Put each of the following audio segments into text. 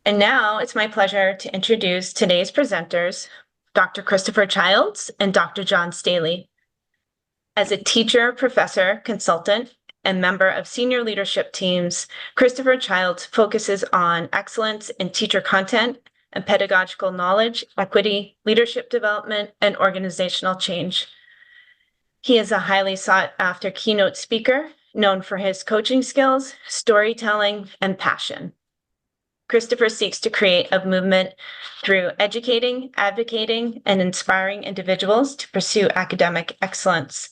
And now it's my pleasure to introduce today's presenters, Dr. Kristopher Childs and Dr. John Staley. As a teacher, professor, consultant, and member of senior leadership teams, Kristopher Childs focuses on excellence in teacher content and pedagogical knowledge, equity, leadership development, and organizational change. He is a highly sought-after keynote speaker, known for his coaching skills, storytelling, and passion. Kristopher seeks to create a movement through educating, advocating, and inspiring individuals to pursue academic excellence.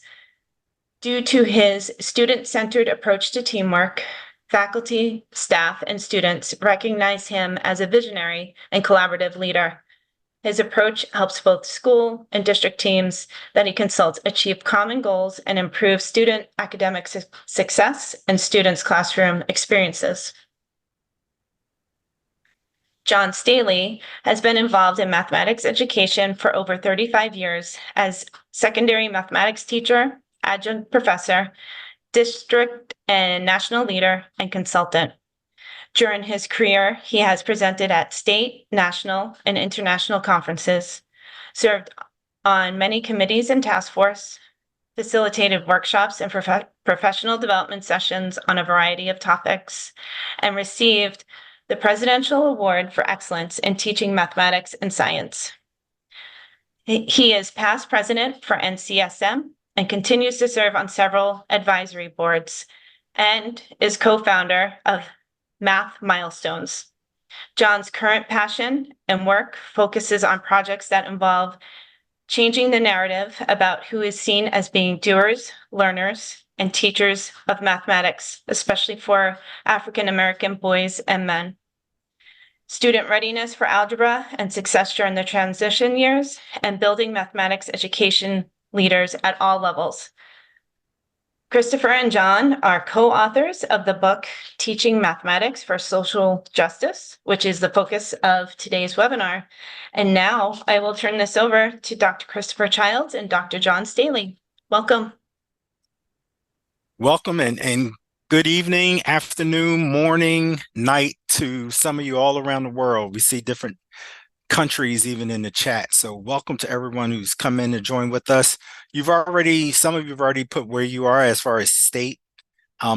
Due to his student-centered approach to teamwork, faculty, staff, and students recognize him as a visionary and collaborative leader. His approach helps both school and district teams that he consults achieve common goals and improve student academic success and students' classroom experiences. John Staley has been involved in mathematics education for over 35 years as secondary mathematics teacher, adjunct professor, district and national leader, and consultant. During his career, he has presented at state, national, and international conferences, served on many committees and task force, facilitated workshops and professional development sessions on a variety of topics, and received the Presidential Award for Excellence in Teaching Mathematics and Science. He is past president for NCSM and continues to serve on several advisory boards and is co-founder of Math Milestones. John's current passion and work focuses on projects that involve changing the narrative about who is seen as being doers, learners, and teachers of mathematics, especially for African American boys and men. Student readiness for algebra and success during the transition years, and building mathematics education leaders at all levels. Kristopher and John are co-authors of the book Teaching Mathematics for Social Justice, which is the focus of today's webinar. And now I will turn this over to Dr. Kristopher Childs and Dr. John Staley. Welcome. Welcome and good evening, afternoon, morning, night to some of you all around the world. We see different countries even in the chat. So welcome to everyone who's come in to join with us. Some of you have already put where you are as far as state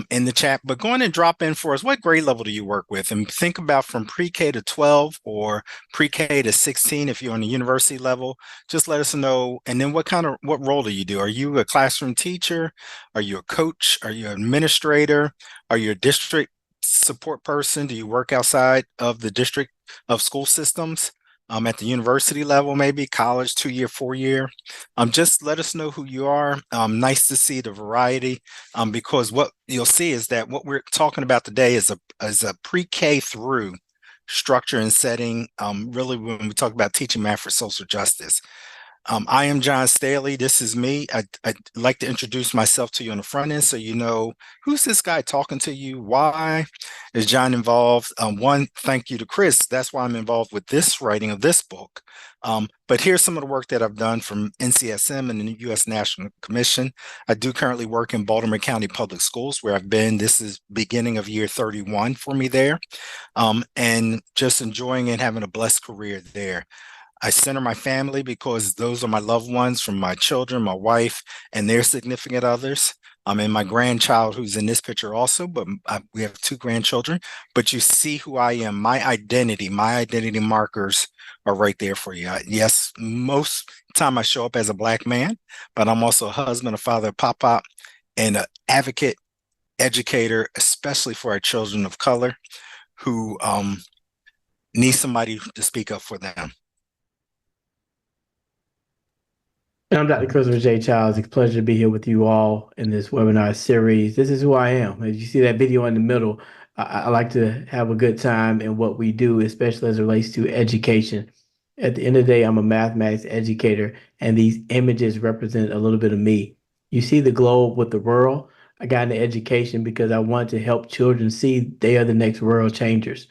in the chat, but go on and drop in for us. What grade level do you work with? And think about from pre-K to 12 or pre-K to 16 if you're on the university level. Just let us know. And then what role do you do? Are you a classroom teacher? Are you a coach? Are you an administrator? Are you a district support person? Do you work outside of the district of school systems? At the university level, maybe college, 2-year, 4-year. Just let us know who you are. Nice to see the variety, because what you'll see is that what we're talking about today is a pre-K through structure and setting, really when we talk about teaching math for social justice. I am John Staley. This is me. I'd like to introduce myself to you on the front end so you know who's this guy talking to you, why is John involved. One, thank you to Chris. That's why I'm involved with this writing of this book. But here's some of the work that I've done from NCSM and the U.S. National Commission. I do currently work in Baltimore County Public Schools where I've been. This is beginning of year 31 for me there, and just enjoying it, having a blessed career there. I center my family because those are my loved ones, from my children, my wife, and their significant others. And my grandchild who's in this picture also, but we have 2 grandchildren. But you see who I am, my identity markers are right there for you. Yes, most time I show up as a Black man, but I'm also a husband, a father, a pop-pop, and an advocate, educator, especially for our children of color who need somebody to speak up for them. I'm Dr. Kristopher J. Childs. It's a pleasure to be here with you all in this webinar series. This is who I am. As you see that video in the middle, I like to have a good time in what we do, especially as it relates to education. At the end of the day, I'm a mathematics educator, and these images represent a little bit of me. You see the globe with the world. I got into education because I wanted to help children see they are the next world changers.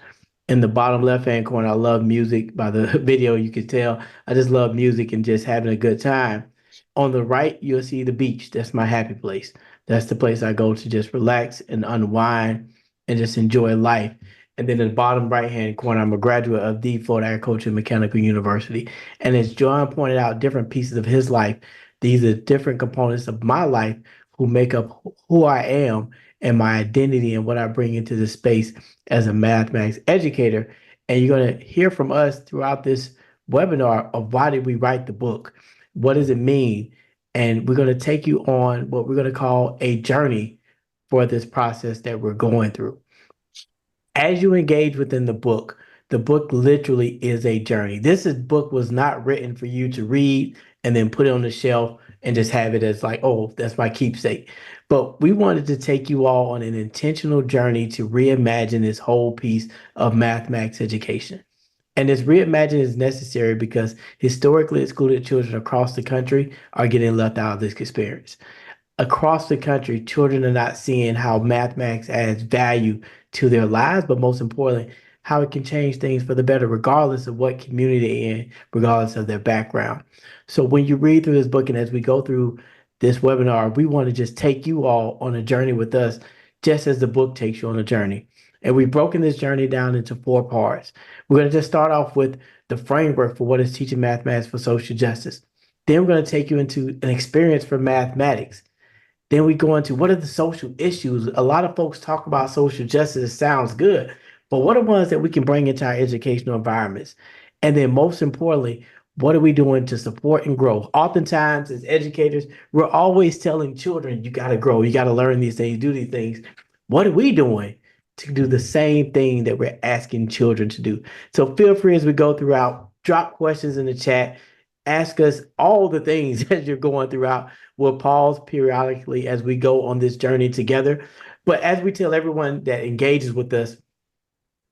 In the bottom left-hand corner, I love music. By the video, you can tell I just love music and just having a good time. On the right, you'll see the beach. That's my happy place. That's the place I go to just relax and unwind and just enjoy life. And then in the bottom right-hand corner, I'm a graduate of the Florida Agricultural and Mechanical University. And as John pointed out, different pieces of his life, these are different components of my life who make up who I am and my identity and what I bring into this space as a mathematics educator. And you're going to hear from us throughout this webinar of why did we write the book? What does it mean? And we're going to take you on what we're going to call a journey for this process that we're going through. As you engage within the book literally is a journey. Book was not written for you to read and then put it on the shelf and just have it as like, oh, that's my keepsake. But we wanted to take you all on an intentional journey to reimagine this whole piece of mathematics education. And this reimagine is necessary because historically excluded children across the country are getting left out of this experience. Across the country, children are not seeing how mathematics adds value to their lives, but most importantly, how it can change things for the better, regardless of what community they're in, regardless of their background. So when you read through this book and as we go through this webinar, we want to just take you all on a journey with us, just as the book takes you on a journey. And we've broken this journey down into 4 parts. We're going to just start off with the framework for what is teaching mathematics for social justice. Then we're going to take you into an experience for mathematics. Then we go into what are the social issues. A lot of folks talk about social justice. It sounds good, but what are ones that we can bring into our educational environments? And then most importantly, what are we doing to support and grow? Oftentimes, as educators, we're always telling children, you got to grow, you got to learn these things, do these things. What are we doing to do the same thing that we're asking children to do? So feel free as we go throughout, drop questions in the chat, ask us all the things as you're going throughout. We'll pause periodically as we go on this journey together. But as we tell everyone that engages with us,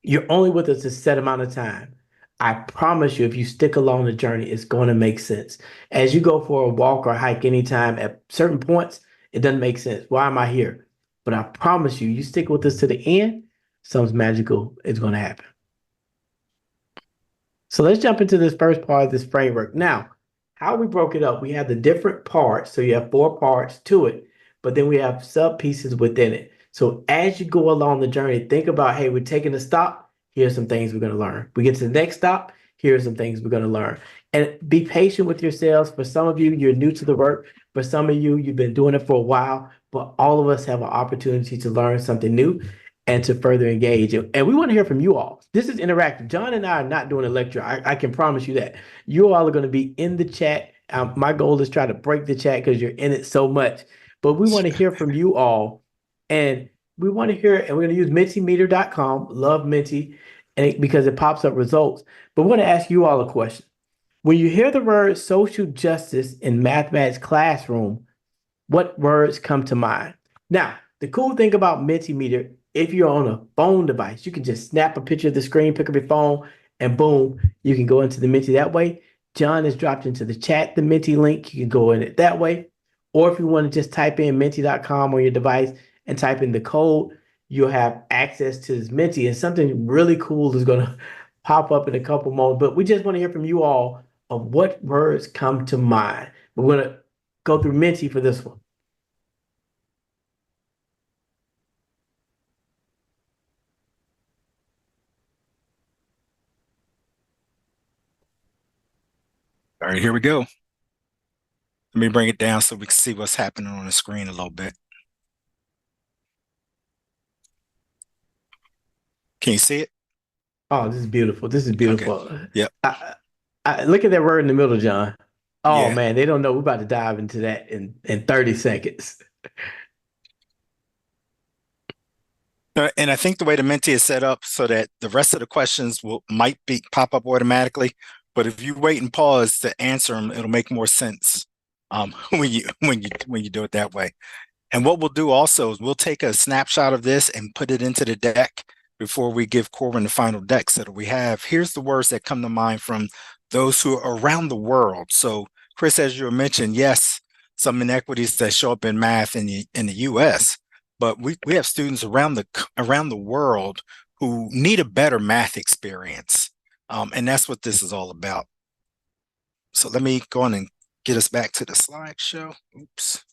you're only with us a set amount of time. I promise you, if you stick along the journey, it's going to make sense. As you go for a walk or hike anytime, at certain points, it doesn't make sense. Why am I here? But I promise you, you stick with us to the end, something magical is going to happen. So let's jump into this first part of this framework. Now, how we broke it up, we have the different parts. So you have 4 parts to it, but then we have sub pieces within it. So as you go along the journey, think about, hey, we're taking a stop. Here's some things we're going to learn. We get to the next stop. Here's some things we're going to learn. And be patient with yourselves. For some of you, you're new to the work. For some of you, you've been doing it for a while, but all of us have an opportunity to learn something new and to further engage. And we want to hear from you all. This is interactive. John and I are not doing a lecture. I can promise you that. You all are going to be in the chat. My goal is try to break the chat because you're in it so much. But we want to hear from you all. And we want to hear, and we're going to use mentimeter.com. Love Menti, because it pops up results. But we want to ask you all a question. When you hear the word social justice in mathematics classroom, what words come to mind? Now, the cool thing about Mentimeter, if you're on a phone device, you can just snap a picture of the screen, pick up your phone, and boom, you can go into the Menti that way. John has dropped into the chat the Menti link. You can go in it that way. Or if you want to just type in menti.com on your device and type in the code, you'll have access to this Menti. And something really cool is going to pop up in a couple moments. But we just want to hear from you all of what words come to mind. We're going to go through Menti for this one. All right, here we go. Let me bring it down so we can see what's happening on the screen a little bit. Can you see it? Oh, this is beautiful. This is beautiful. Okay. Yep. I look at that word in the middle, John. Oh Yeah. man, they don't know. We're about to dive into that in 30 seconds. And I think the way the Menti is set up so that the rest of the questions might pop up automatically, but if you wait and pause to answer them, it'll make more sense when you do it that way. And what we'll do also is we'll take a snapshot of this and put it into the deck before we give Corwin the final deck, so that we have, here's the words that come to mind from those who are around the world. So Chris, as you mentioned, yes, some inequities that show up in math in the US, but we have students around the world who need a better math experience. And that's what this is all about. So let me go on and get us back to the slideshow. Oops.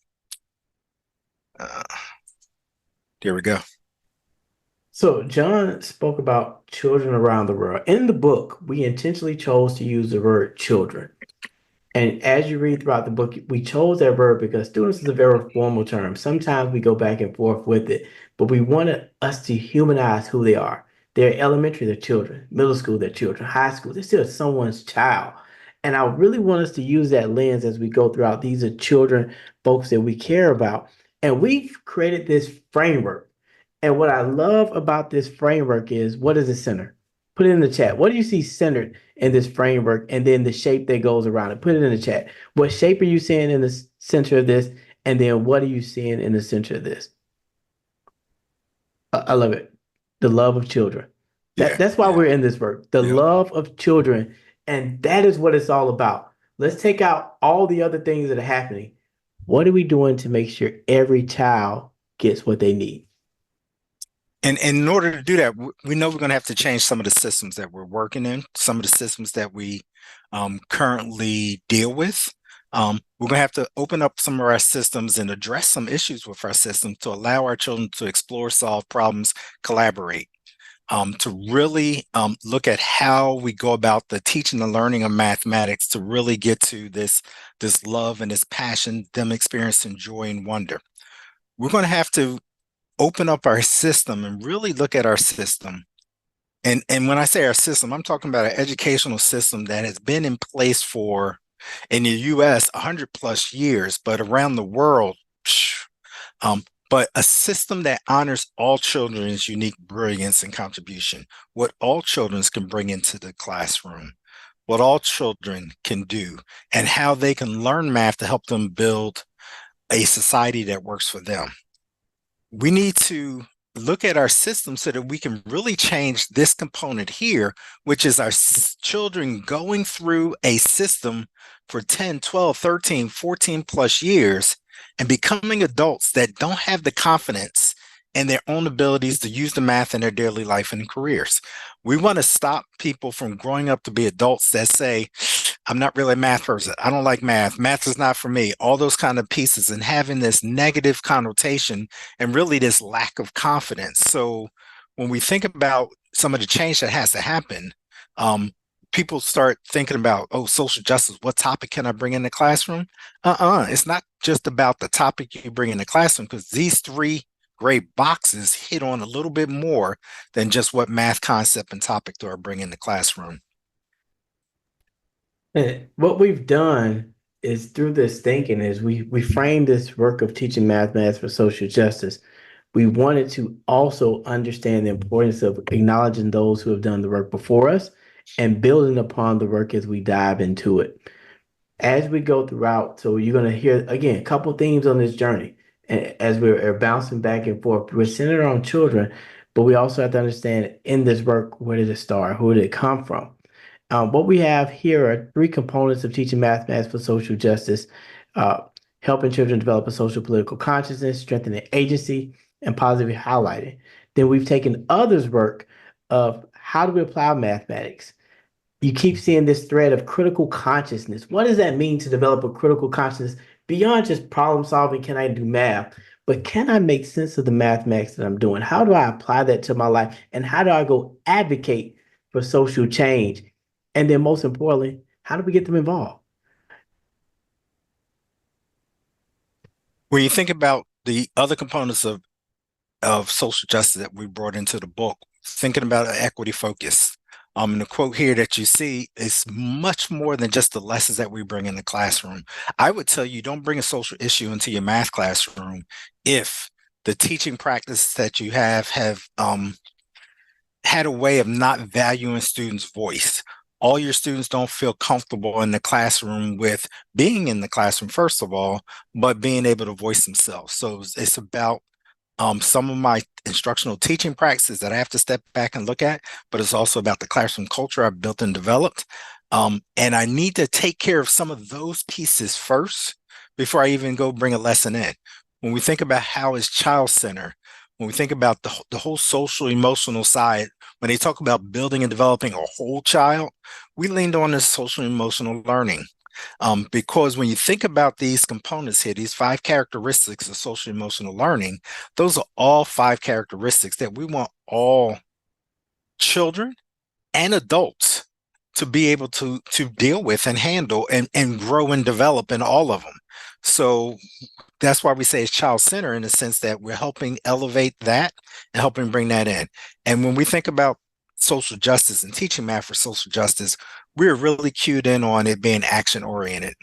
There we go. So John spoke about children around the world. In the book, we intentionally chose to use the word children. And as you read throughout the book, we chose that word because students is a very formal term. Sometimes we go back and forth with it, but we wanted us to humanize who they are. They're elementary, they're children. Middle school, they're children. High school, they're still someone's child. And I really want us to use that lens as we go throughout. These are children, folks that we care about. And we've created this framework. And what I love about this framework is, what is the center? Put it in the chat. What do you see centered in this framework, and then the shape that goes around it? Put it in the chat. What shape are you seeing in the center of this? And then what are you seeing in the center of this? I love it. The love of children. Yeah, That's why yeah, we're in this work. The yeah. love of children. And that is what it's all about. Let's take out all the other things that are happening. What are we doing to make sure every child gets what they need? And in order to do that, we know we're going to have to change some of the systems that we're working in, some of the systems that we currently deal with. We're going to have to open up some of our systems and address some issues with our system to allow our children to explore, solve problems, collaborate, to really look at how we go about the teaching and learning of mathematics to really get to this love and this passion, them experiencing joy and wonder. We're going to have to open up our system and really look at our system. And when I say our system, I'm talking about an educational system that has been in place for, in the US, 100 plus years, but around the world, but a system that honors all children's unique brilliance and contribution, what all children can bring into the classroom, what all children can do, and how they can learn math to help them build a society that works for them. We need to look at our system so that we can really change this component here, which is our children going through a system for 10, 12, 13, 14 plus years and becoming adults that don't have the confidence in their own abilities to use the math in their daily life and careers. We want to stop people from growing up to be adults that say, I'm not really a math person. I don't like math. Math is not for me. All those kind of pieces, and having this negative connotation and really this lack of confidence. So when we think about some of the change that has to happen, people start thinking about, oh, social justice, what topic can I bring in the classroom? It's not just about the topic you bring in the classroom, because these three great boxes hit on a little bit more than just what math concept and topic do I bring in the classroom. And what we've done is, through this thinking, is we framed this work of teaching mathematics for social justice. We wanted to also understand the importance of acknowledging those who have done the work before us and building upon the work as we dive into it. As we go throughout, so you're going to hear, again, a couple themes on this journey. And as we're bouncing back and forth, we're centered on children, but we also have to understand, in this work, where did it start? Who did it come from? What we have here are three components of teaching mathematics for social justice: uh, helping children develop a social political consciousness, strengthening agency, and positively highlighting. Then we've taken others' work of how do we apply mathematics. You keep seeing this thread of critical consciousness. What does that mean to develop a critical consciousness beyond just problem solving? Can I do math? But can I make sense of the mathematics that I'm doing? How do I apply that to my life? And how do I go advocate for social change? And then most importantly, how do we get them involved? When you think about the other components of social justice that we brought into the book, thinking about an equity focus. And the quote here that you see is much more than just the lessons that we bring in the classroom. I would tell you, don't bring a social issue into your math classroom if the teaching practices that you have had a way of not valuing students' voice. All your students don't feel comfortable in the classroom with being in the classroom, first of all, but being able to voice themselves. So it's about some of my instructional teaching practices that I have to step back and look at, but it's also about the classroom culture I've built and developed. And I need to take care of some of those pieces first before I even go bring a lesson in. When we think about how is child-centered, when we think about the whole social emotional side, when they talk about building and developing a whole child, we leaned on this social emotional learning. Because when you think about these components here, these 5 characteristics of social emotional learning, those are all 5 characteristics that we want all children and adults to be able to deal with and handle and grow and develop in all of them. So that's why we say it's child-centered, in the sense that we're helping elevate that and helping bring that in. And when we think about social justice and teaching math for social justice, we're really cued in on it being action-oriented.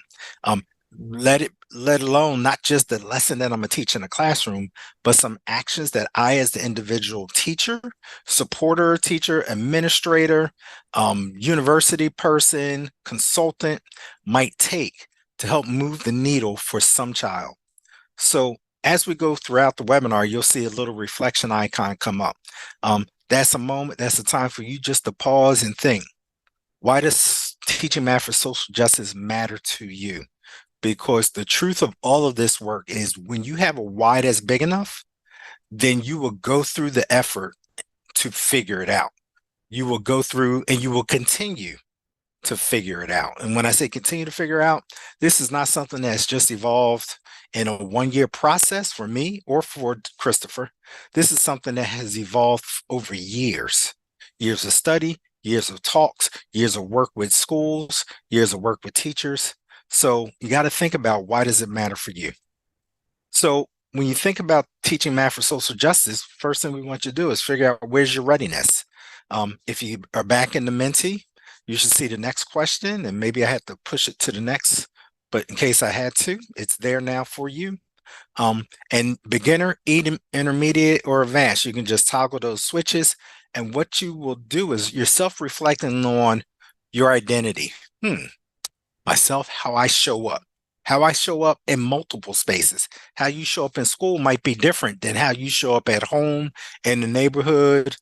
Let alone not just the lesson that I'm gonna teach in a classroom, but some actions that I, as the individual teacher, supporter, teacher, administrator, university person, consultant might take to help move the needle for some child. So as we go throughout the webinar, you'll see a little reflection icon come up. That's a moment, that's a time for you just to pause and think, why does teaching math for social justice matter to you? Because the truth of all of this work is, when you have a why that's big enough, then you will go through the effort to figure it out. You will go through and you will continue to figure it out. And when I say continue to figure out, this is not something that's just evolved in a 1-year process for me or for Kristopher. This is something that has evolved over years of study, years of talks, years of work with schools, years of work with teachers. So you got to think about, why does it matter for you? So when you think about teaching math for social justice, first thing we want you to do is figure out, where's your readiness? If you are back in the Menti, you should see the next question, and maybe I had to push it to the next, but in case I had to, it's there now for you. And beginner, intermediate, or advanced, you can just toggle those switches. And what you will do is you're self-reflecting on your identity. Myself, how I show up in multiple spaces. How you show up in school might be different than how you show up at home, in the neighborhood,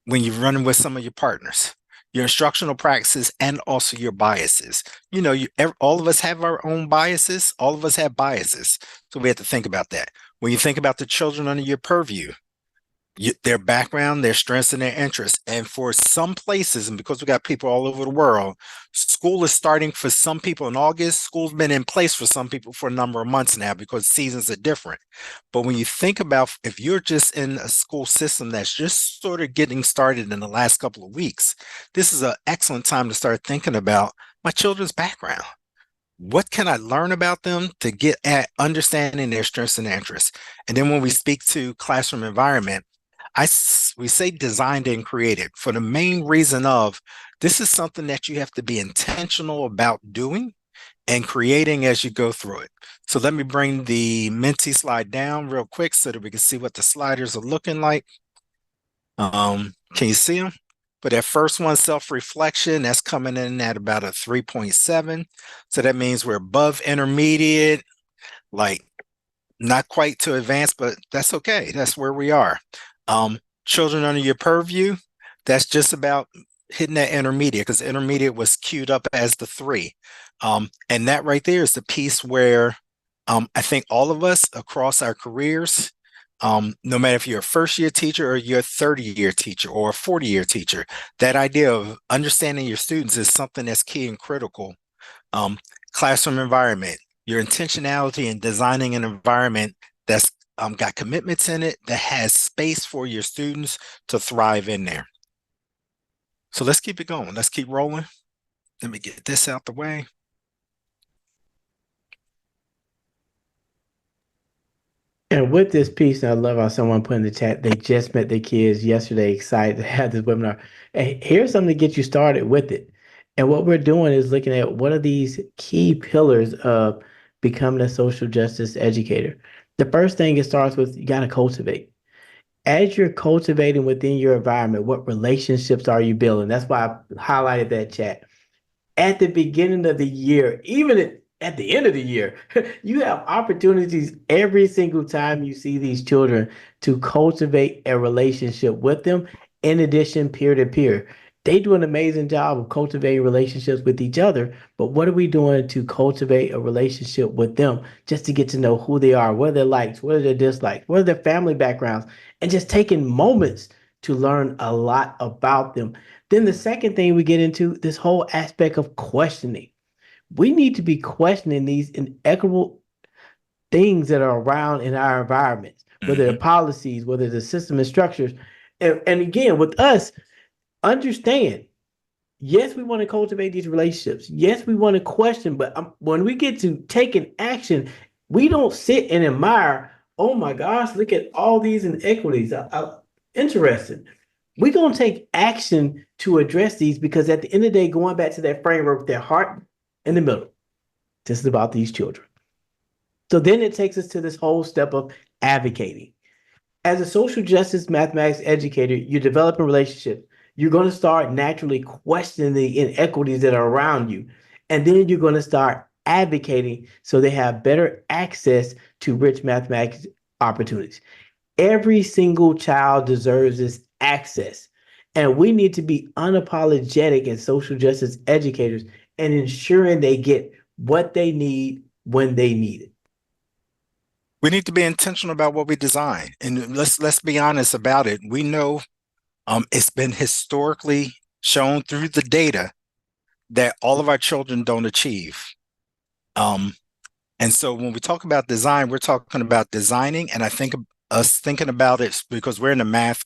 when you're running with some of your partners. Your instructional practices, and also your biases. You know, all of us have our own biases. All of us have biases. So we have to think about that. When you think about the children under your purview, their background, their strengths, and their interests. And for some places, and because we got people all over the world, school is starting for some people in August. School's been in place for some people for a number of months now, because seasons are different. But when you think about, if you're just in a school system that's just sort of getting started in the last couple of weeks, this is an excellent time to start thinking about my children's background. What can I learn about them to get at understanding their strengths and interests? And then when we speak to classroom environment, we say designed and created, for the main reason of, this is something that you have to be intentional about doing and creating as you go through it. So let me bring the Menti slide down real quick so that we can see what the sliders are looking like. Can you see them? But that first one, self-reflection, that's coming in at about a 3.7. So that means we're above intermediate, like not quite to advanced, but that's okay. That's where we are. Children under your purview, that's just about hitting that intermediate, because intermediate was queued up as the 3. And that right there is the piece where I think all of us across our careers, no matter if you're a first-year teacher or you're a 30-year teacher or a 40-year teacher, that idea of understanding your students is something that's key and critical. Classroom environment, your intentionality in designing an environment that's got commitments in it, that has space for your students to thrive in there. So let's keep it going. Let's keep rolling. Let me get this out the way. And with this piece, I love how someone put in the chat, they just met their kids yesterday, excited to have this webinar. And here's something to get you started with it. And what we're doing is looking at, what are these key pillars of becoming a social justice educator. The first thing, it starts with, you got to cultivate. As you're cultivating within your environment, what relationships are you building? That's why I highlighted that chat. At the beginning of the year, even at the end of the year, you have opportunities every single time you see these children to cultivate a relationship with them. In addition, peer to peer, they do an amazing job of cultivating relationships with each other. But what are we doing to cultivate a relationship with them, just to get to know who they are, what are their likes, what are their dislikes, what are their family backgrounds, and just taking moments to learn a lot about them. Then the second thing we get into, this whole aspect of questioning. we need to be questioning these inequitable things that are around in our environments, whether they're policies, whether the system and structures. And again, with us, understand, yes, we want to cultivate these relationships. Yes, we want to question, but when we get to taking action, we don't sit and admire, oh my gosh, look at all these inequities. Interesting. We're going to take action to address these because at the end of the day, going back to that framework, their heart in the middle, this is about these children. So then it takes us to this whole step of advocating. As a social justice mathematics educator, you develop a relationship. You're going to start naturally questioning the inequities that are around you. And then you're going to start advocating so they have better access to rich mathematics opportunities. Every single child deserves this access. And we need to be unapologetic as social justice educators and ensuring they get what they need when they need it. We need to be intentional about what we design, and let's be honest about it. We know it's been historically shown through the data that all of our children don't achieve. And so when we talk about design, we're talking about designing, and I think us thinking about it because we're in a math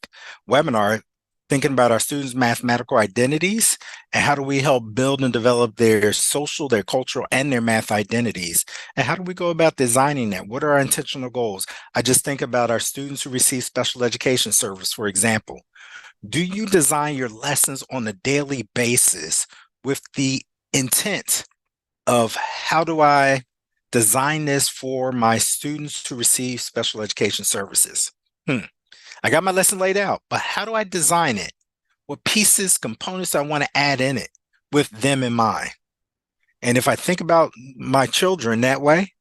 webinar, thinking about our students' mathematical identities and how do we help build and develop their social, their cultural, and their math identities. And how do we go about designing that? What are our intentional goals? I just think about our students who receive special education service, for example. Do you design your lessons on a daily basis with the intent of how do I design this for my students to receive special education services? I got my lesson laid out, but how do I design it? What pieces, components I want to add in it with them in mind? And if I think about my children that way,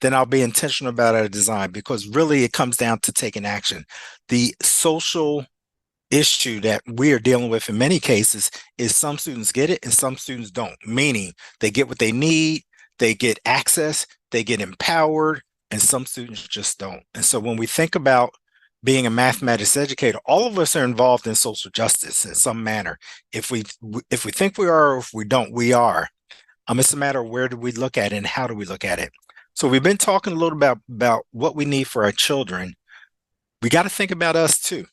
then I'll be intentional about our design because really it comes down to taking action. The social issue that we are dealing with in many cases is some students get it and some students don't, meaning they get what they need, they get access, they get empowered, and some students just don't. And so when we think about being a mathematics educator, all of us are involved in social justice in some manner. If we think we are, or if we don't, we are. It's a matter of where do we look at it and how do we look at it. So we've been talking a little about what we need for our children. We got to think about us too,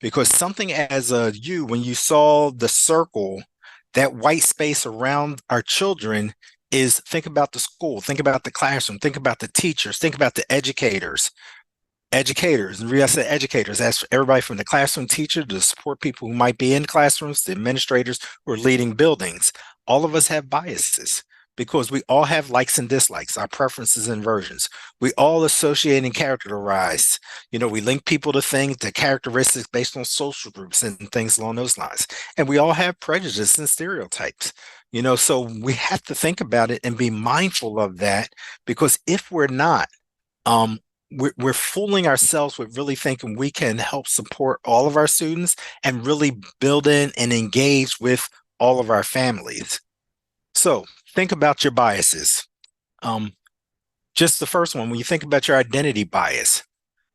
because something as you, when you saw the circle, that white space around our children is think about the school, think about the classroom, think about the teachers, think about the educators, and I say educators, that's everybody from the classroom teacher to the support people who might be in classrooms, the administrators who are leading buildings. All of us have biases because we all have likes and dislikes, our preferences and versions. We all associate and characterize. We link people to things, to characteristics based on social groups and things along those lines. And we all have prejudice and stereotypes. So we have to think about it and be mindful of that, because if we're not, we're fooling ourselves with really thinking we can help support all of our students and really build in and engage with all of our families. So think about your biases. Just the first one, when you think about your identity bias,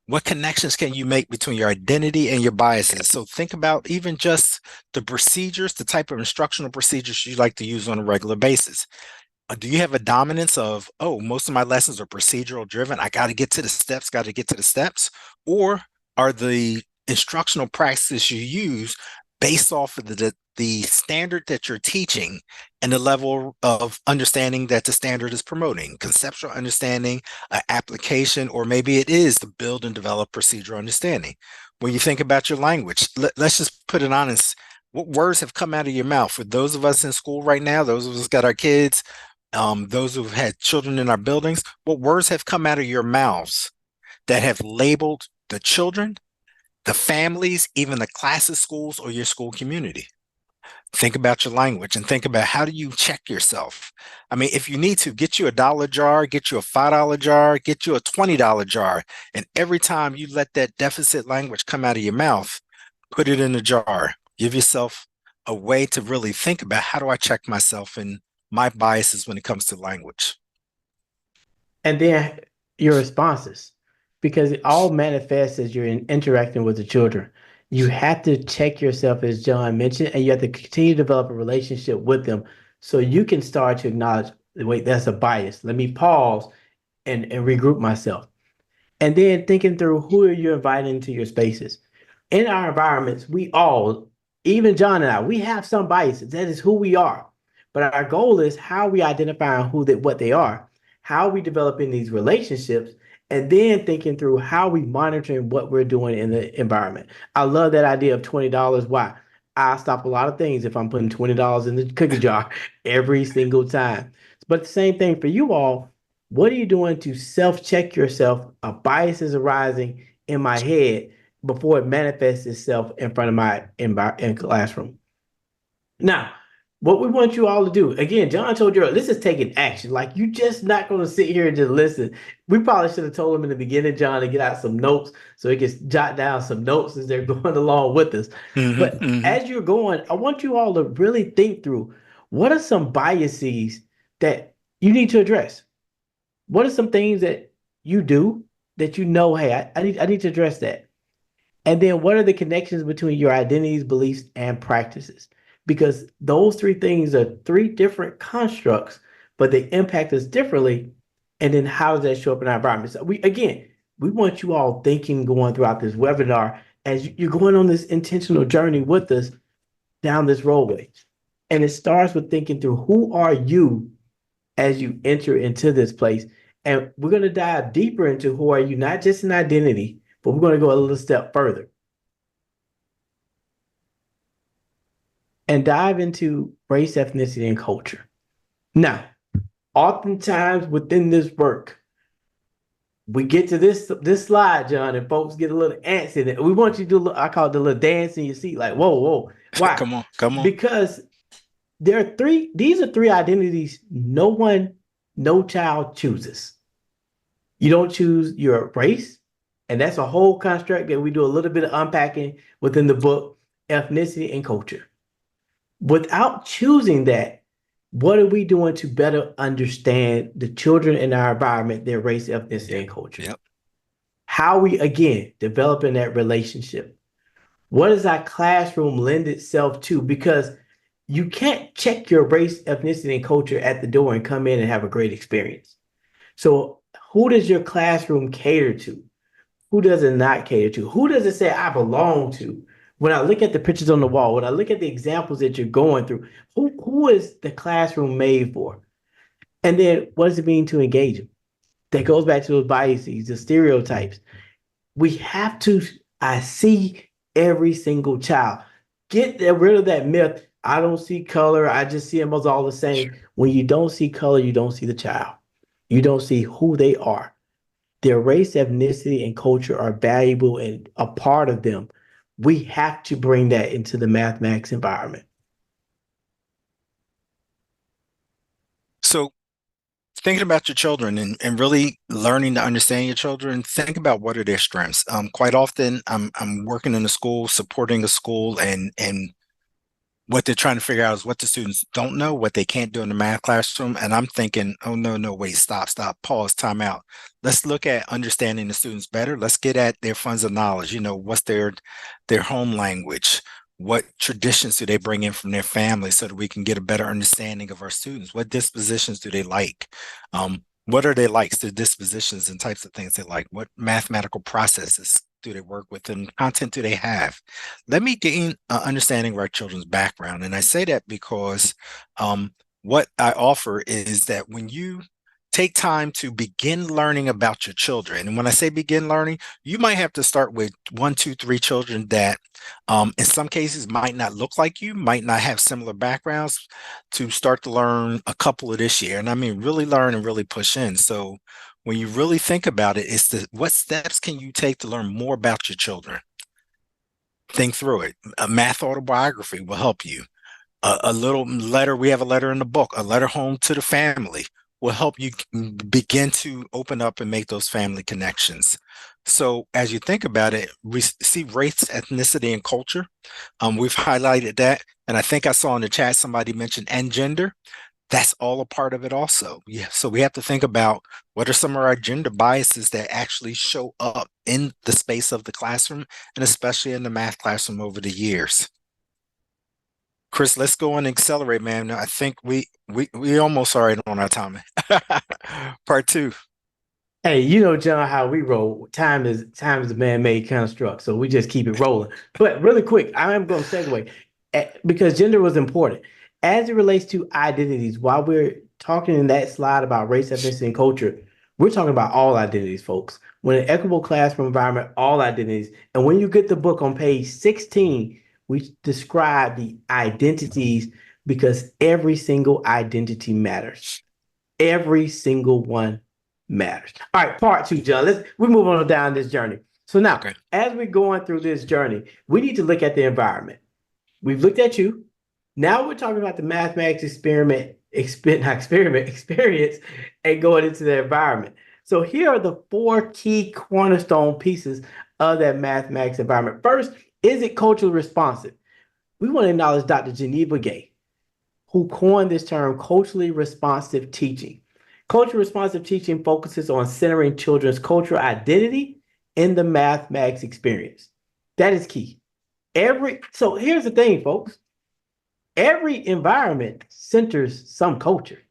what connections can you make between your identity and your biases? So think about even just the procedures, the type of instructional procedures you like to use on a regular basis. Do you have a dominance of, most of my lessons are procedural driven, I got to get to the steps? Or are the instructional practices you use based off of the standard that you're teaching and the level of understanding that the standard is promoting, conceptual understanding, application, or maybe it is to build and develop procedural understanding? When you think about your language, let's just put it honest. What words have come out of your mouth? For those of us in school right now, those of us got our kids, those who've had children in our buildings, what words have come out of your mouths that have labeled the children, the families, even the classes, schools, or your school community? Think about your language and think about how do you check yourself. I mean, if you need to, get you $1 jar, get you a $5 jar, get you a $20 jar. And every time you let that deficit language come out of your mouth, put it in a jar. Give yourself a way to really think about how do I check myself and my biases when it comes to language. And then your responses, because it all manifests as you're interacting with the children. You have to check yourself, as John mentioned, and you have to continue to develop a relationship with them so you can start to acknowledge wait, that's a bias. Let me pause and regroup myself. And then thinking through who are you inviting into your spaces. In our environments, we all, even John and I, we have some biases. That is who we are. But our goal is how we identify what they are, how we developing these relationships, and then thinking through how we monitoring what we're doing in the environment. I love that idea of $20. Why? I stop a lot of things if I'm putting $20 in the cookie jar every single time. But the same thing for you all. What are you doing to self-check yourself? A bias is arising in my head before it manifests itself in front of my in classroom. Now, what we want you all to do, again, John told you, this is taking action. Like, you just not going to sit here and just listen. We probably should have told him in the beginning, John, to get out some notes so he can jot down some notes as they're going along with us. But as you're going, I want you all to really think through, what are some biases that you need to address? What are some things that you do that you know, hey, I need to address that? And then what are the connections between your identities, beliefs, and practices? Because those three things are three different constructs, but they impact us differently. And then how does that show up in our environment? So we want you all thinking going throughout this webinar as you're going on this intentional journey with us down this roadway. And it starts with thinking through, who are you as you enter into this place? And we're going to dive deeper into who are you, not just in identity, but we're going to go a little step further and dive into race, ethnicity, and culture. Now, oftentimes within this work, we get to this slide, John, and folks get a little antsy in it. We want you to do, I call it the little dance in your seat, like, whoa, whoa. Why? Come on. Because these are three identities no child chooses. You don't choose your race, and that's a whole construct that we do a little bit of unpacking within the book, ethnicity and culture. Without choosing that, what are we doing to better understand the children in our environment, their race, ethnicity, and culture? Yep. How we, again, developing that relationship? What does our classroom lend itself to? Because you can't check your race, ethnicity, and culture at the door and come in and have a great experience. So who does your classroom cater to? Who does it not cater to? Who does it say I belong to? When I look at the pictures on the wall, when I look at the examples that you're going through, who is the classroom made for? And then what does it mean to engage them? That goes back to those biases, the stereotypes. We have to, I see every single child. Get rid of that myth. I don't see color. I just see them as all the same. When you don't see color, you don't see the child. You don't see who they are. Their race, ethnicity, and culture are valuable and a part of them. We have to bring that into the mathematics environment. So thinking about your children and really learning to understand your children, think about what are their strengths. Quite often I'm working in a school, supporting a school, and what they're trying to figure out is what the students don't know, what they can't do in the math classroom. And I'm thinking, oh, no, wait, stop, pause, time out. Let's look at understanding the students better. Let's get at their funds of knowledge. You know, what's their home language? What traditions do they bring in from their family so that we can get a better understanding of our students? What dispositions do they like? What are their likes, their dispositions, and types of things they like? What mathematical processes do they work with, and content do they have? Let me gain an understanding of our children's background. And I say that because what I offer is that when you take time to begin learning about your children, and when I say begin learning, you might have to start with 1, 2, 3 children that in some cases might not look like you, might not have similar backgrounds, to start to learn a couple of this year. And I mean, really learn and really push in. So when you really think about it, it's what steps can you take to learn more about your children? Think through it. A math autobiography will help you. A little letter, we have a letter in the book, a letter home to the family will help you begin to open up and make those family connections. So as you think about it, we see race, ethnicity, and culture. We've highlighted that. And I think I saw in the chat somebody mentioned and gender. That's all a part of it also. Yeah. So we have to think about what are some of our gender biases that actually show up in the space of the classroom, and especially in the math classroom over the years. Chris, let's go and accelerate, man. I think we almost are right on our time. Part two. Hey, you know, John, how we roll. Time is a man-made construct, so we just keep it rolling. But really quick, I am going to segue because gender was important as it relates to identities. While we're talking in that slide about race, ethnicity, and culture, we're talking about all identities, folks. When an equitable classroom environment, all identities, and when you get the book on page 16, we describe the identities because every single identity matters. Every single one matters. All right, part two, John. We move on down this journey. So now, Okay. as we're going through this journey, we need to look at the environment. We've looked at you. Now we're talking about the mathematics experience, and going into the environment. So here are the four key cornerstone pieces of that mathematics environment. First, is it culturally responsive? We want to acknowledge Dr. Geneva Gay, who coined this term culturally responsive teaching. Culturally responsive teaching focuses on centering children's cultural identity in the mathematics experience. That is key. So here's the thing, folks. Every environment centers some culture.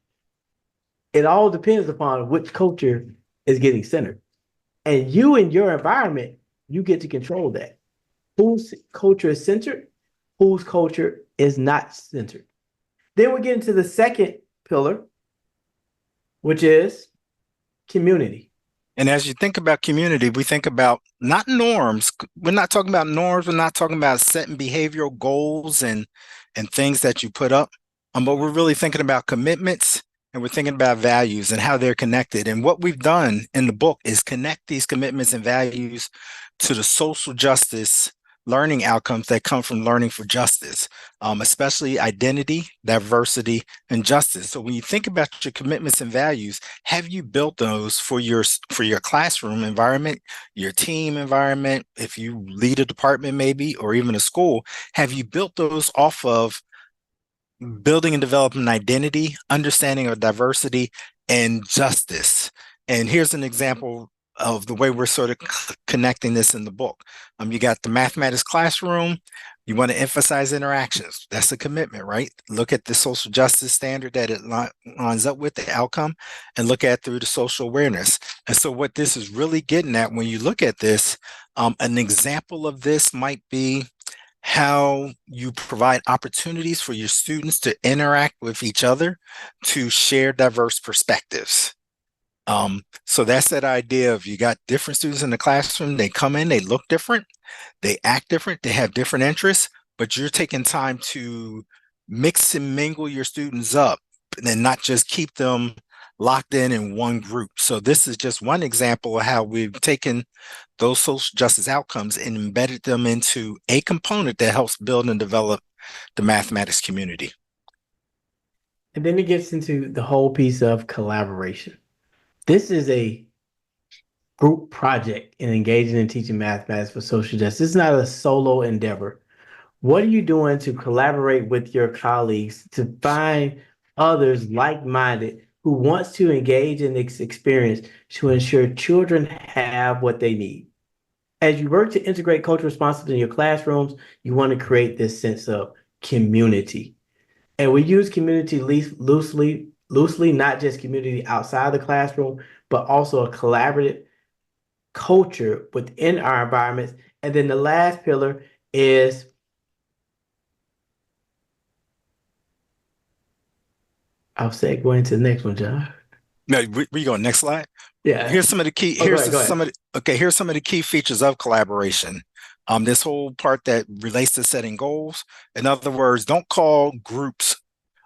It all depends upon which culture is getting centered. And you in your environment, you get to control that. Whose culture is centered, whose culture is not centered. Then we get into the second pillar, which is community. And as you think about community, we think about not norms. We're not talking about norms. We're not talking about setting behavioral goals and things that you put up. But we're really thinking about commitments, and we're thinking about values and how they're connected. And what we've done in the book is connect these commitments and values to the social justice learning outcomes that come from learning for justice, especially identity, diversity, and justice. So when you think about your commitments and values, have you built those for your classroom environment, your team environment, if you lead a department maybe, or even a school, have you built those off of building and developing identity, understanding of diversity, and justice? And here's an example of the way we're sort of connecting this in the book. You got the mathematics classroom. You want to emphasize interactions. That's a commitment, right? Look at the social justice standard that it lines up with the outcome, and look at through the social awareness. And so what this is really getting at when you look at this, an example of this might be how you provide opportunities for your students to interact with each other, to share diverse perspectives. So that's that idea of you got different students in the classroom, they come in, they look different, they act different, they have different interests, but you're taking time to mix and mingle your students up and not just keep them locked in one group. So this is just one example of how we've taken those social justice outcomes and embedded them into a component that helps build and develop the mathematics community. And then it gets into the whole piece of collaboration. This is a group project in engaging and teaching mathematics for social justice. It's not a solo endeavor. What are you doing to collaborate with your colleagues to find others like-minded who wants to engage in this experience to ensure children have what they need? As you work to integrate cultural responsibility in your classrooms, you want to create this sense of community. And we use community loosely, not just community outside the classroom, but also a collaborative culture within our environments. And then the last pillar is I'll segue into the next one, John. No, we go next slide. Yeah. Here's some of the key. Go ahead. Here's some of the key features of collaboration. This whole part that relates to setting goals. In other words, don't call groups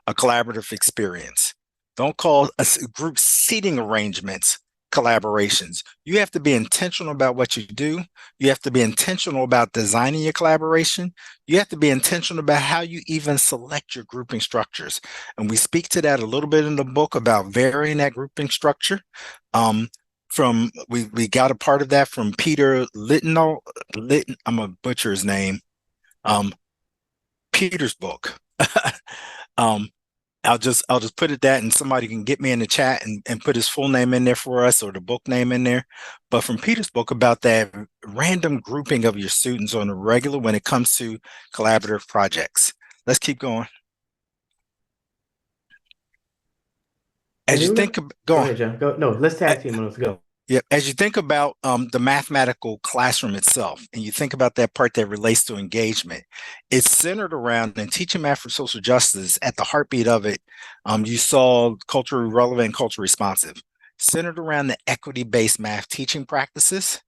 a collaborative experience. Don't call group seating arrangements collaborations. You have to be intentional about what you do. You have to be intentional about designing your collaboration. You have to be intentional about how you even select your grouping structures. And we speak to that a little bit in the book about varying that grouping structure. We got a part of that from Peter Litton, I'm gonna butcher his name. Peter's book. I'll just put it that, and somebody can get me in the chat and put his full name in there for us, or the book name in there. But from Peter's book about that random grouping of your students on a regular when it comes to collaborative projects. let's keep going. And As you then think, go go on. ahead, John. Go. No, let's tag team. Let's go. Yeah, as you think about the mathematical classroom itself, and you think about that part that relates to engagement, it's centered around and teaching math for social justice. At the heartbeat of it, you saw culturally relevant and culturally responsive, centered around the equity-based math teaching practices,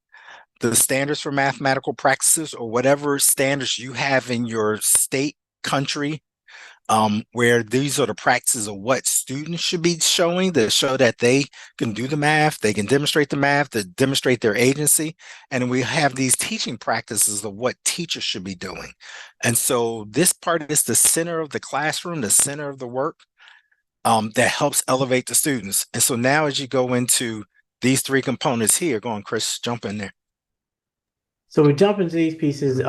the standards for mathematical practices, or whatever standards you have in your state, country, where these are the practices of what students should be showing to show that they can do the math, they can demonstrate the math, to demonstrate their agency. And we have these teaching practices of what teachers should be doing. And so this part is the center of the classroom, the center of the work that helps elevate the students. And so now as you go into these three components here, go on, Chris, jump in there. So we jump into these pieces,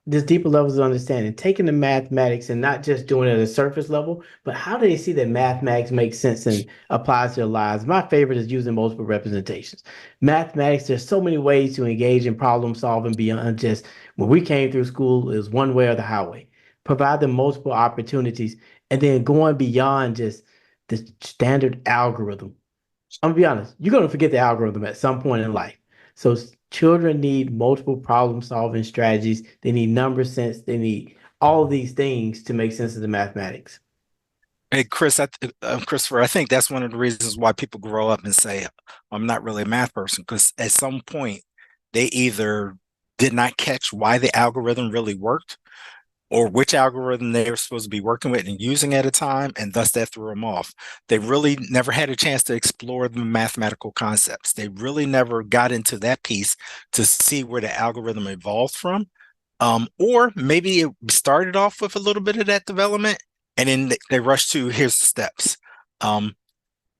this deeper levels of understanding, taking the mathematics and not just doing it at a surface level, but how do they see that mathematics makes sense and applies to their lives? My favorite is using multiple representations. Mathematics, there's so many ways to engage in problem solving beyond just when we came through school, it was one way or the highway. Provide them multiple opportunities and then going beyond just the standard algorithm. I'm gonna be honest, you're gonna forget the algorithm at some point in life. So children need multiple problem solving strategies. They need number sense. They need all of these things to make sense of the mathematics. Hey, Chris, Christopher, I think that's one of the reasons why people grow up and say, I'm not really a math person, because at some point they either did not catch why the algorithm really worked or which algorithm they were supposed to be working with and using at a time, and thus that threw them off. They really never had a chance to explore the mathematical concepts. They really never got into that piece to see where the algorithm evolved from. Or maybe it started off with a little bit of that development, and then they rush to here's the steps.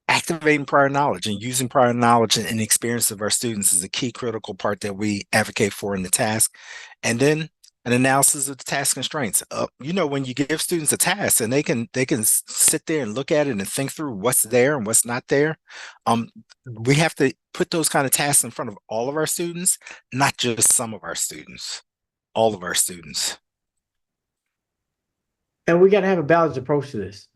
Activating prior knowledge and using prior knowledge and experience of our students is a key critical part that we advocate for in the task. And then an analysis of the task constraints. When you give students a task and they can sit there and look at it and think through what's there and what's not there. We have to put those kind of tasks in front of all of our students, not just some of our students, all of our students. And we got to have a balanced approach to this.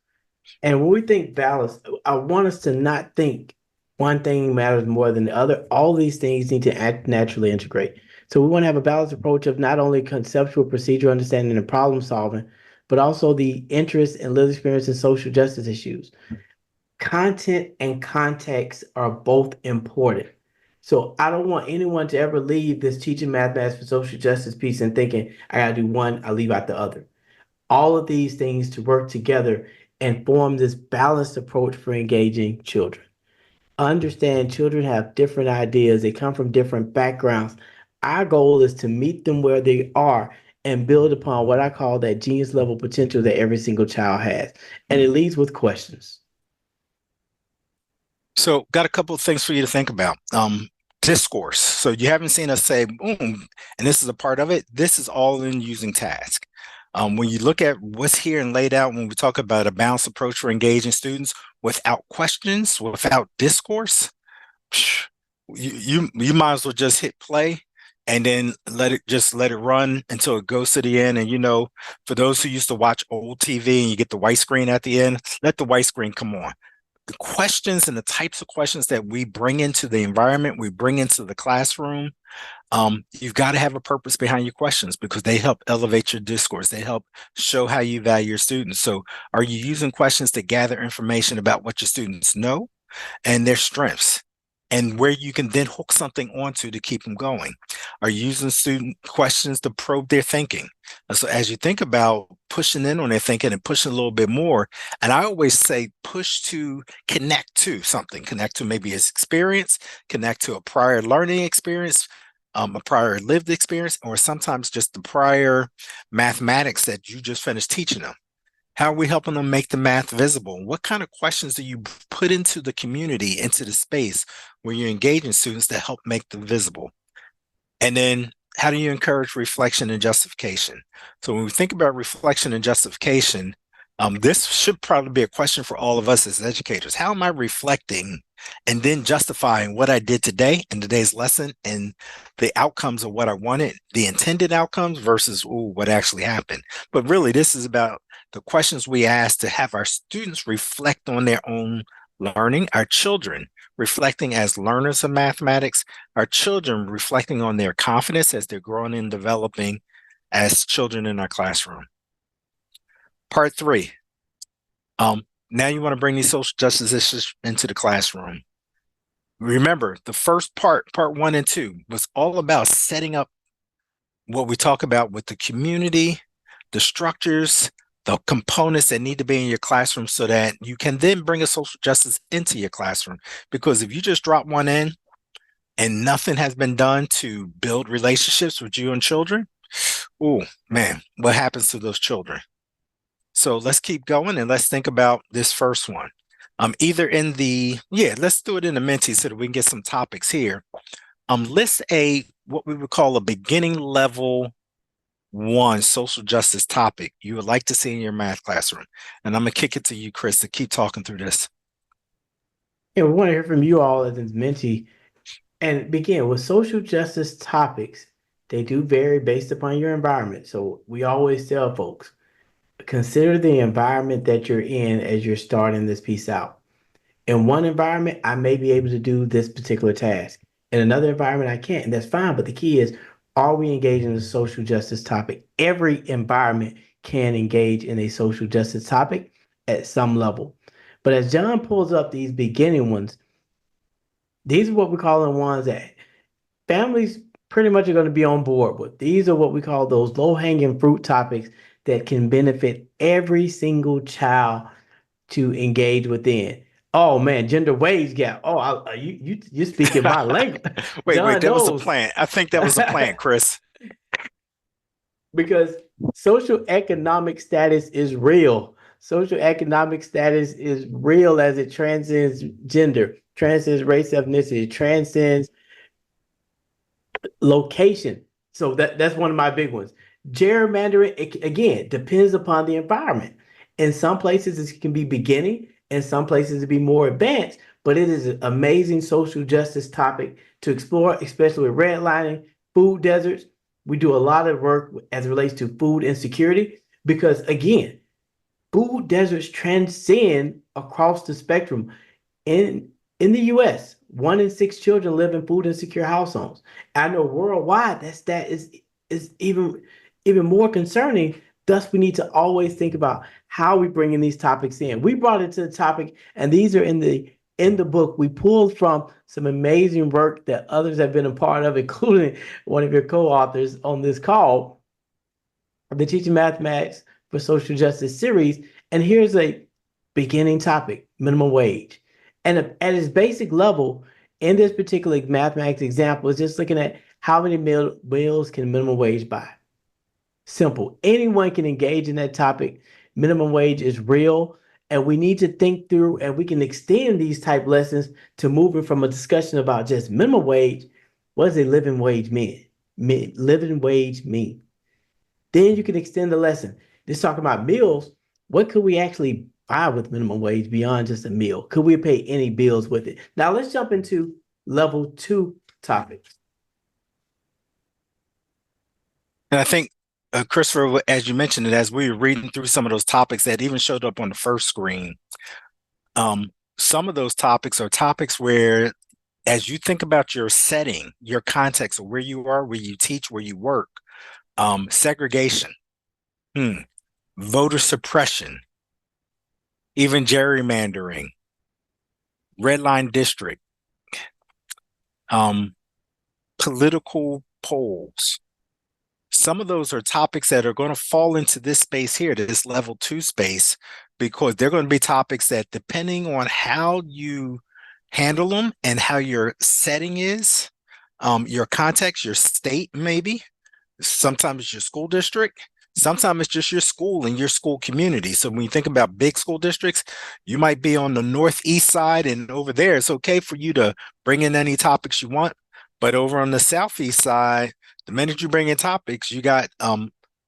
And when we think balance, I want us to not think one thing matters more than the other. All these things need to naturally integrate. So we want to have a balanced approach of not only conceptual procedure understanding and problem solving, but also the interest and lived experience in social justice issues. Content and context are both important. So I don't want anyone to ever leave this teaching mathematics for social justice piece and thinking, I got to do one, I leave out the other. All of these things to work together and form this balanced approach for engaging children. Understand children have different ideas, they come from different backgrounds. Our goal is to meet them where they are and build upon what I call that genius level potential that every single child has. And it leads with questions. So got a couple of things for you to think about. Discourse. So you haven't seen us say, boom, and this is a part of it. This is all in using task. When you look at what's here and laid out, when we talk about a balanced approach for engaging students without questions, without discourse, you might as well just hit play and then let it run until it goes to the end. And for those who used to watch old TV and you get the white screen at the end, let the white screen come on. The questions and the types of questions that we bring into the environment, we bring into the classroom, you've got to have a purpose behind your questions because they help elevate your discourse. They help show how you value your students. So are you using questions to gather information about what your students know and their strengths and where you can then hook something onto to keep them going? Are you using student questions to probe their thinking? And so as you think about pushing in on their thinking and pushing a little bit more, and I always say push to connect to something, connect to maybe his experience, connect to a prior learning experience, a prior lived experience, or sometimes just the prior mathematics that you just finished teaching them. How are we helping them make the math visible? What kind of questions do you put into the community, into the space where you're engaging students to help make them visible? And then how do you encourage reflection and justification? So when we think about reflection and justification, This should probably be a question for all of us as educators. How am I reflecting and then justifying what I did today in today's lesson and the outcomes of what I wanted, the intended outcomes versus what actually happened? But really, this is about the questions we ask to have our students reflect on their own learning, our children reflecting as learners of mathematics, our children reflecting on their confidence as they're growing and developing as children in our classroom. Part 3. Now you want to bring these social justice issues into the classroom. Remember, the first part 1 and 2, was all about setting up what we talk about with the community, the structures, the components that need to be in your classroom so that you can then bring a social justice into your classroom. Because if you just drop one in and nothing has been done to build relationships with you and children, oh man, what happens to those children? So let's keep going and let's think about this first one. Let's do it in the Menti so that we can get some topics here. List what we would call a beginning level 1 social justice topic you would like to see in your math classroom. And I'm gonna kick it to you, Chris, to keep talking through this. Yeah, we want to hear from you all as it's Menti. And begin with social justice topics. They do vary based upon your environment. So we always tell folks, consider the environment that you're in as you're starting this piece out. In one environment, I may be able to do this particular task. In another environment, I can't, and that's fine. But the key is, are we engaged in a social justice topic? Every environment can engage in a social justice topic at some level. But as John pulls up these beginning ones, these are what we call the ones that families pretty much are going to be on board with. These are what we call those low-hanging fruit topics that can benefit every single child to engage within. Oh man, gender wage gap. Oh, you're speaking my language. Wait, John that was a knows. plan. I think that was a plan, Chris. Because social economic status is real. Social economic status is real as it transcends gender, transcends race, ethnicity, transcends location. So that's one of my big ones. Gerrymandering, it, again, depends upon the environment. In some places, it can be beginning. In some places, it be more advanced. But it is an amazing social justice topic to explore, especially with redlining, food deserts. We do a lot of work as it relates to food insecurity because, again, food deserts transcend across the spectrum. In the U.S., 1 in 6 children live in food insecure households. I know worldwide that is even more concerning. Thus, we need to always think about how we bring in these topics in. We brought it to the topic, and these are in the book. We pulled from some amazing work that others have been a part of, including one of your co-authors on this call, the Teaching Mathematics for Social Justice series. And here's a beginning topic: minimum wage. And at its basic level, in this particular mathematics example, is just looking at how many meals can minimum wage buy. Simple. Anyone can engage in that topic. Minimum wage is real, and we need to think through, and we can extend these type lessons to moving from a discussion about just minimum wage. What does a living wage mean? Living wage mean? Then you can extend the lesson. Just talking about meals. What could we actually buy with minimum wage beyond just a meal? Could we pay any bills with it? Now let's jump into level 2 topics. And I think, Christopher, as you mentioned it, as we were reading through some of those topics that even showed up on the first screen, some of those topics are topics where, as you think about your setting, your context of where you are, where you teach, where you work, segregation, voter suppression, even gerrymandering, red line district, political polls. Some of those are topics that are going to fall into this space here, to this level 2 space, because they're going to be topics that, depending on how you handle them and how your setting is, your context, your state, maybe, sometimes it's your school district, sometimes it's just your school and your school community. So when you think about big school districts, you might be on the northeast side, and over there, it's okay for you to bring in any topics you want. But over on the southeast side, the minute you bring in topics, you got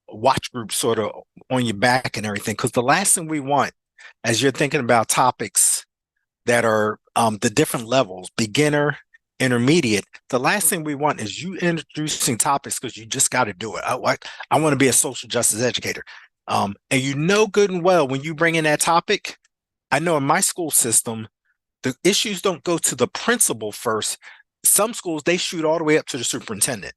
watch groups sort of on your back and everything. Because the last thing we want, as you're thinking about topics that are the different levels, beginner, intermediate, the last thing we want is you introducing topics because you just got to do it. I want to be a social justice educator. And you know good and well when you bring in that topic, I know in my school system, the issues don't go to the principal first. Some schools, they shoot all the way up to the superintendent,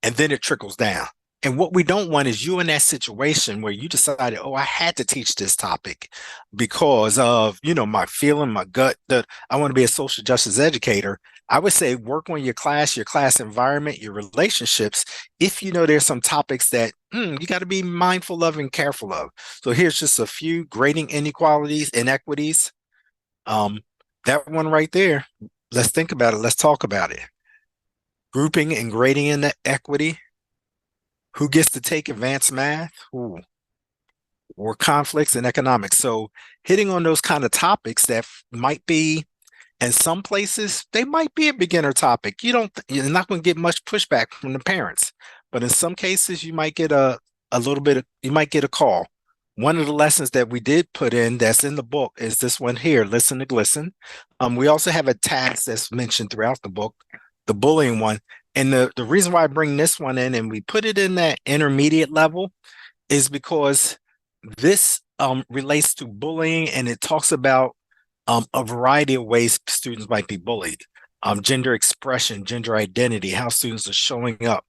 and then it trickles down. And what we don't want is you in that situation where you decided, oh, I had to teach this topic because of, my feeling, my gut, that I want to be a social justice educator. I would say work on your class environment, your relationships. If you know there's some topics that you got to be mindful of and careful of. So here's just a few: grading inequalities, inequities. That one right there. Let's think about it. Let's talk about it. Grouping and grading inequity. Who gets to take advanced math? Ooh. Or conflicts in economics. So hitting on those kind of topics that might be, in some places, they might be a beginner topic. You're not going to get much pushback from the parents, but in some cases, you might get you might get a call. One of the lessons that we did put in that's in the book is this one here, Listen to Glisten. We also have a task that's mentioned throughout the book, the bullying one. And the reason why I bring this one in and we put it in that intermediate level is because this relates to bullying, and it talks about a variety of ways students might be bullied. Gender expression, gender identity, how students are showing up,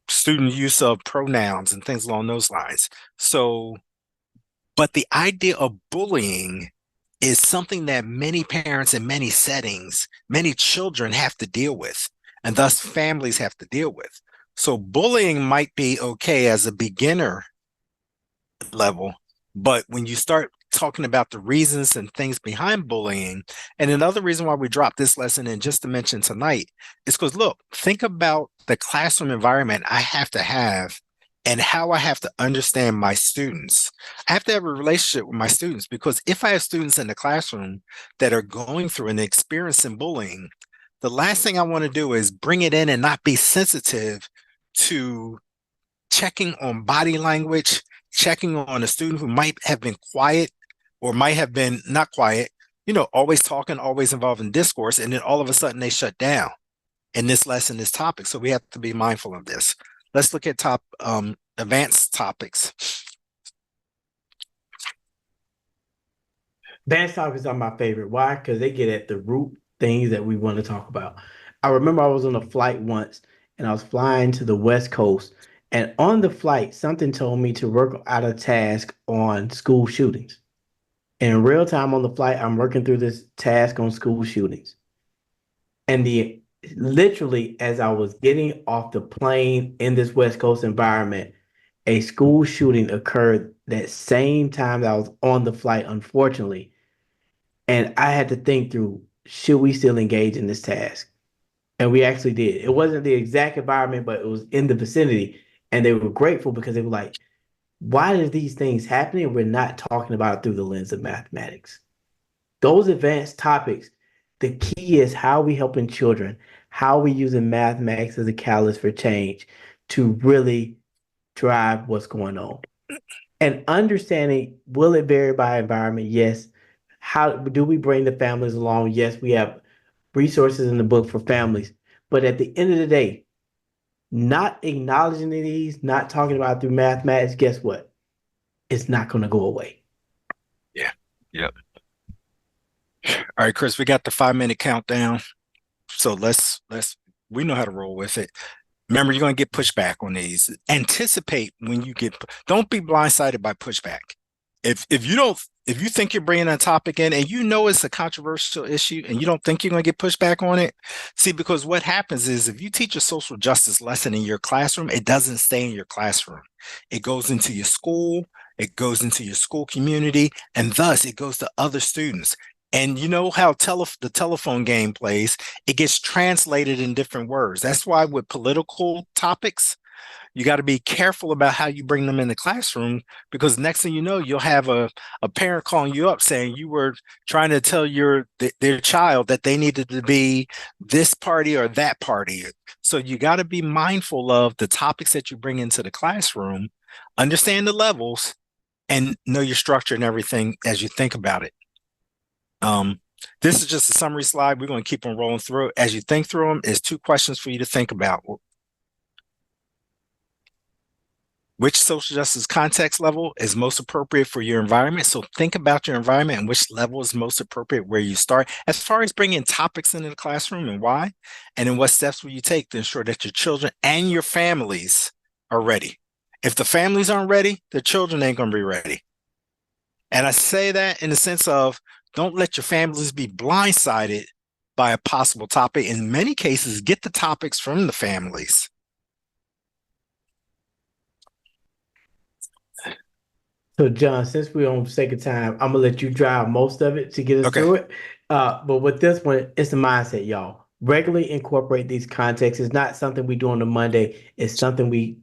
student use of pronouns and things along those lines. So, but the idea of bullying is something that many parents in many settings, many children have to deal with, and thus families have to deal with. So bullying might be okay as a beginner level, but when you start talking about the reasons and things behind bullying, and another reason why we dropped this lesson in just to mention tonight is because, look, think about the classroom environment I have to have and how I have to understand my students. I have to have a relationship with my students, because if I have students in the classroom that are going through and experiencing bullying, the last thing I want to do is bring it in and not be sensitive to checking on body language, checking on a student who might have been quiet or might have been not quiet, always talking, always involved in discourse, and then all of a sudden they shut down in this lesson, this topic. So we have to be mindful of this. Let's look at advanced topics. Advanced topics are my favorite. Why? Because they get at the root things that we want to talk about. I remember I was on a flight once and I was flying to the West Coast. And on the flight, something told me to work out a task on school shootings. In real time on the flight, I'm working through this task on school shootings. And literally, as I was getting off the plane in this West Coast environment, a school shooting occurred that same time that I was on the flight, unfortunately. And I had to think through, should we still engage in this task? And we actually did. It wasn't the exact environment, but it was in the vicinity. And they were grateful because they were like, why are these things happening? We're not talking about it through the lens of mathematics. Those advanced topics, the key is how we helping children, how we using mathematics as a catalyst for change to really drive what's going on. And understanding, will it vary by environment? Yes. How do we bring the families along? Yes, we have resources in the book for families. But at the end of the day, not acknowledging these, not talking about it through mathematics, guess what? It's not going to go away. Yeah. Yep. All right, Chris, we got the 5-minute countdown. So we know how to roll with it. Remember, you're going to get pushback on these. Anticipate when you don't be blindsided by pushback. If you think you're bringing a topic in and it's a controversial issue and you don't think you're going to get pushback on it, see, because what happens is if you teach a social justice lesson in your classroom, it doesn't stay in your classroom. It goes into your school, it goes into your school community, and thus it goes to other students. And you know how the telephone game plays, it gets translated in different words. That's why with political topics, You got to be careful about how you bring them in the classroom, because next thing you know, you'll have a parent calling you up saying you were trying to tell their child that they needed to be this party or that party. So you got to be mindful of the topics that you bring into the classroom, understand the levels, and know your structure and everything as you think about it. This is just a summary slide. We're going to keep on rolling through. As you think through them, there's 2 questions for you to think about. Which social justice context level is most appropriate for your environment? So think about your environment and which level is most appropriate where you start. As far as bringing topics into the classroom and why, and then what steps will you take to ensure that your children and your families are ready? If the families aren't ready, the children ain't going to be ready. And I say that in the sense of, don't let your families be blindsided by a possible topic. In many cases, get the topics from the families. So, John, since we're on second time, I'm gonna let you drive most of it to get us Okay. through it. But with this one, it's the mindset, y'all. Regularly incorporate these contexts. It's not something we do on a Monday. It's something we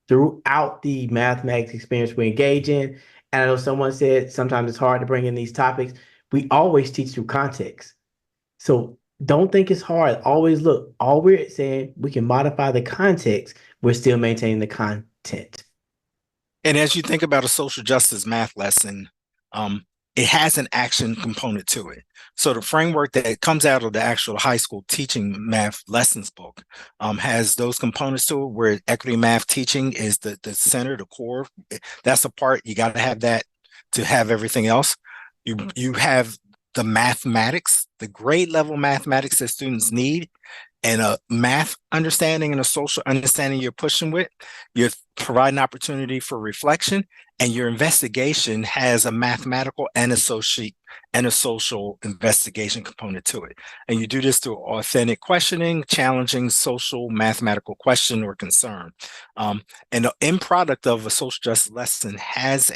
throughout the mathematics experience we engage in. And I know someone said sometimes it's hard to bring in these topics. We always teach through context. So don't think it's hard. Always look, all we're saying, we can modify the context. We're still maintaining the content. And as you think about a social justice math lesson, it has an action component to it. So the framework that comes out of the actual high school teaching math lessons book has those components to it, where equity math teaching is the center, the core. That's the part you got to have that to have everything else. You have the mathematics, the grade level mathematics that students need, and a math understanding and a social understanding you're pushing with. You're providing opportunity for reflection, and your investigation has a mathematical and a social investigation component to it. And you do this through authentic questioning, challenging social mathematical question or concern. And the end product of a social justice lesson has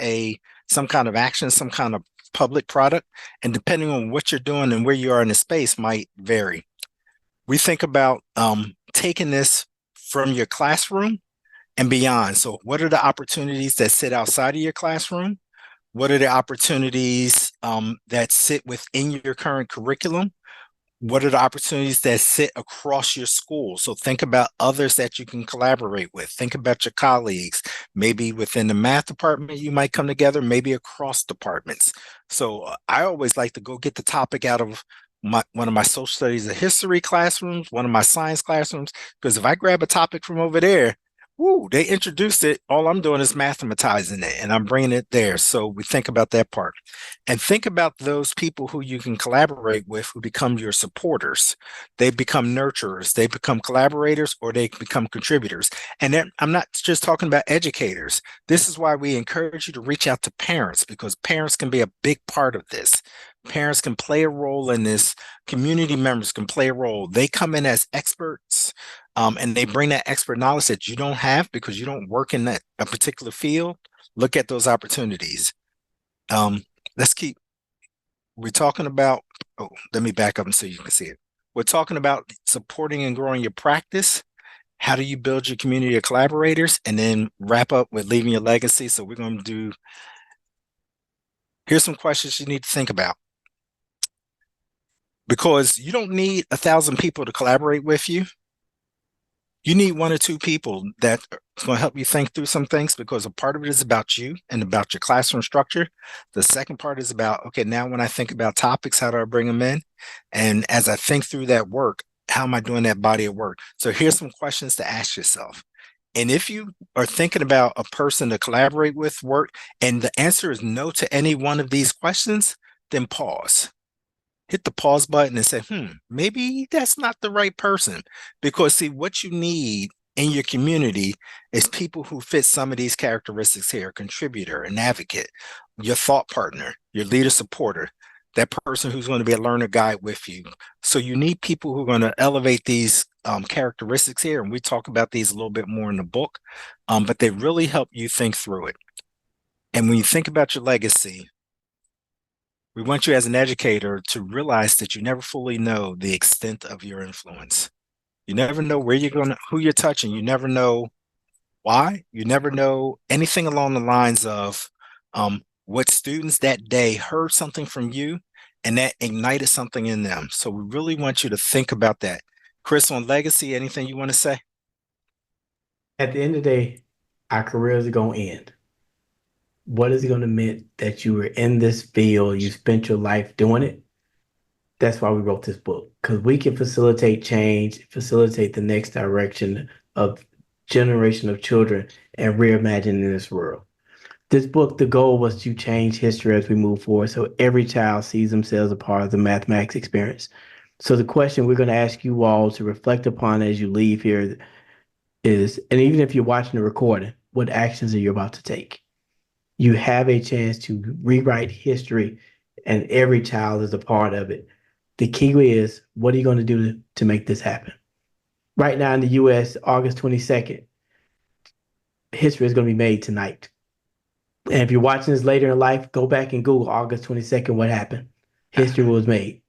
some kind of action, some kind of public product, and depending on what you're doing and where you are in the space might vary. We think about taking this from your classroom and beyond. So what are the opportunities that sit outside of your classroom? What are the opportunities that sit within your current curriculum? What are the opportunities that sit across your school? So think about others that you can collaborate with. Think about your colleagues. Maybe within the math department, you might come together, maybe across departments. So I always like to go get the topic out of one of my social studies and history classrooms, one of my science classrooms, because if I grab a topic from over there, they introduced it. All I'm doing is mathematizing it and I'm bringing it there. So we think about that part, and think about those people who you can collaborate with who become your supporters. They become nurturers, they become collaborators, or they become contributors. And then I'm not just talking about educators. This is why we encourage you to reach out to parents, because parents can be a big part of this. Parents can play a role in this. Community members can play a role. They come in as experts, and they bring that expert knowledge that you don't have because you don't work in a particular field. Look at those opportunities. We're talking about, let me back up so you can see it. We're talking about supporting and growing your practice. How do you build your community of collaborators? And then wrap up with leaving your legacy. So we're going to here's some questions you need to think about. Because you don't need 1,000 people to collaborate with you. You need 1 or 2 people that are going to help you think through some things, because a part of it is about you and about your classroom structure. The second part is about, okay, now when I think about topics, how do I bring them in? And as I think through that work, how am I doing that body of work? So here's some questions to ask yourself. And if you are thinking about a person to collaborate with, work, and the answer is no to any one of these questions, then pause. Hit the pause button and say, maybe that's not the right person. Because see, what you need in your community is people who fit some of these characteristics here: a contributor, an advocate, your thought partner, your leader supporter, that person who's going to be a learner guide with you. So you need people who are going to elevate these characteristics here. And we talk about these a little bit more in the book, but they really help you think through it. And when you think about your legacy, we want you as an educator to realize that you never fully know the extent of your influence. You never know who you're touching. You never know Why? You never know anything along the lines of what students that day heard something from you and that ignited something in them. So we really want you to think about that. Chris, on legacy, anything you want to say? At the end of the day, our careers are going to end. What is it going to mean that you were in this field, you spent your life doing it? That's why we wrote this book, because we can facilitate change, facilitate the next direction of generation of children and reimagine this world. This book, the goal was to change history as we move forward so every child sees themselves a part of the mathematics experience. So the question we're going to ask you all to reflect upon as you leave here is, and even if you're watching the recording, what actions are you about to take? You have a chance to rewrite history, and every child is a part of it. The key is, what are you going to do to make this happen? Right now in the US, August 22nd, history is going to be made tonight. And if you're watching this later in life, go back and Google August 22nd, what happened. History was made.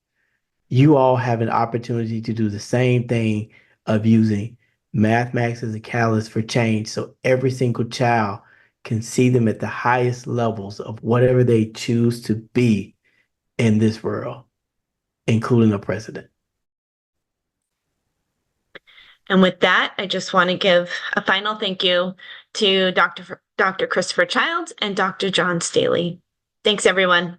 You all have an opportunity to do the same thing of using mathematics as a catalyst for change so every single child can see them at the highest levels of whatever they choose to be in this world, including a president. And with that, I just want to give a final thank you to Dr. Kristopher Childs and Dr. John Staley. Thanks, everyone.